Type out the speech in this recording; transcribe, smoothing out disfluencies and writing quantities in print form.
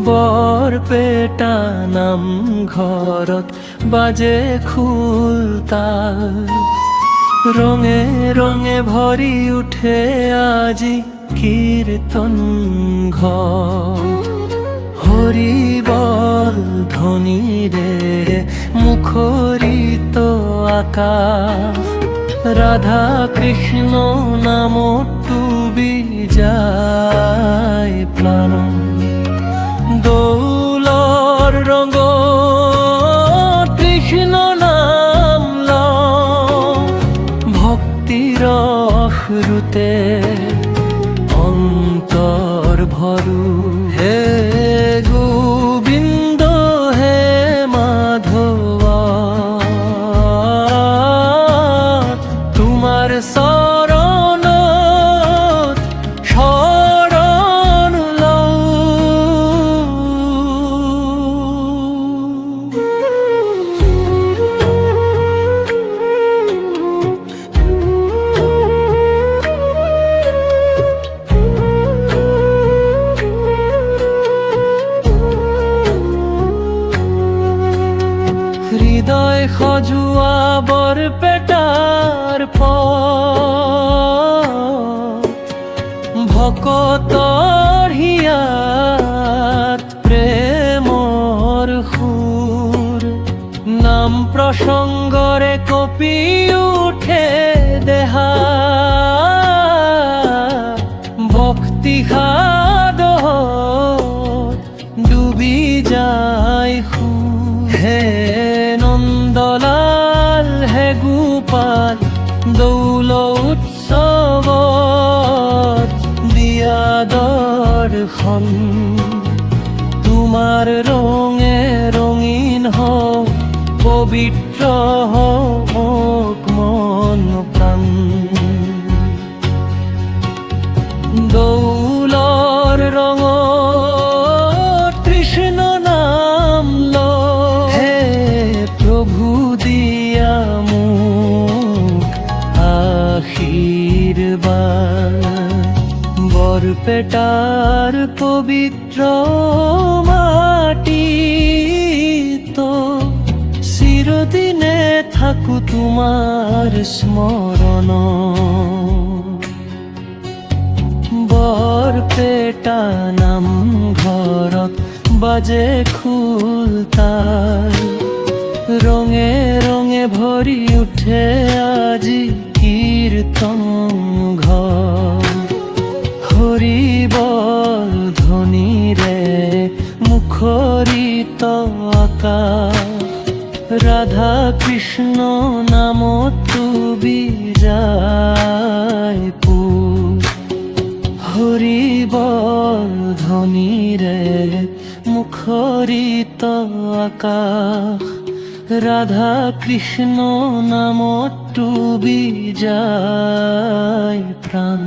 বৰপেটা নামঘৰত বাজে খোল তাল। ৰঙে ৰঙে ভৰি উঠে আজি কীৰ্তন ঘৰ। হৰি বল ধ্বনিৰে মুখৰিত আকাশ। রাধা কৃষ্ণ নামত ডুবি যায় প্রাণ। দৌলৰ ৰঙত কৃষ্ণ নাম লওঁ, ভক্তিৰ সুৰতে অন্তৰ ভৰো। হে গোবিন্দ হে মাধৱ, তোমাৰ চৰণত শৰণ লওঁ। হৃদয় সজোৱা বৰপেটাৰ পথ, ভকতৰ হিয়াত প্ৰেমৰ সুৰ। নাম প্ৰসংগৰে কঁপি উঠে দেহা, ভক্তি সাধত ডুবি যায় সুৰ। হে নন্দলাল হে গোপাল, দৌল উৎসৱত দিয়া দৰ্শন। তোমাৰ ৰঙে ৰঙীন হওক, পবিত্ৰ হওক মন প্ৰাণ। দৌলৰ ৰঙত কৃষ্ণ নাম লওঁ, হে প্ৰভু দিয়া মোক আশীৰ্বাদ। বৰপেটাৰ পবিত্ৰ মাটিত চিৰদিনে থাকো তোমাৰ স্মৰণ। বৰপেটা নামঘৰত বাজে খোল তাল। ৰঙে ৰঙে ভৰি উঠে আজি কীৰ্তন ঘৰ। হৰি বল ধ্বনিৰে মুখৰিত আকাশ। রাধা কৃষ্ণ নামত ডুবি যায় পুৰ। হৰি বল ধ্বনিৰে মুখৰিত আকাশ। রাধা কৃষ্ণ নামত ডুবি যায় প্রাণ।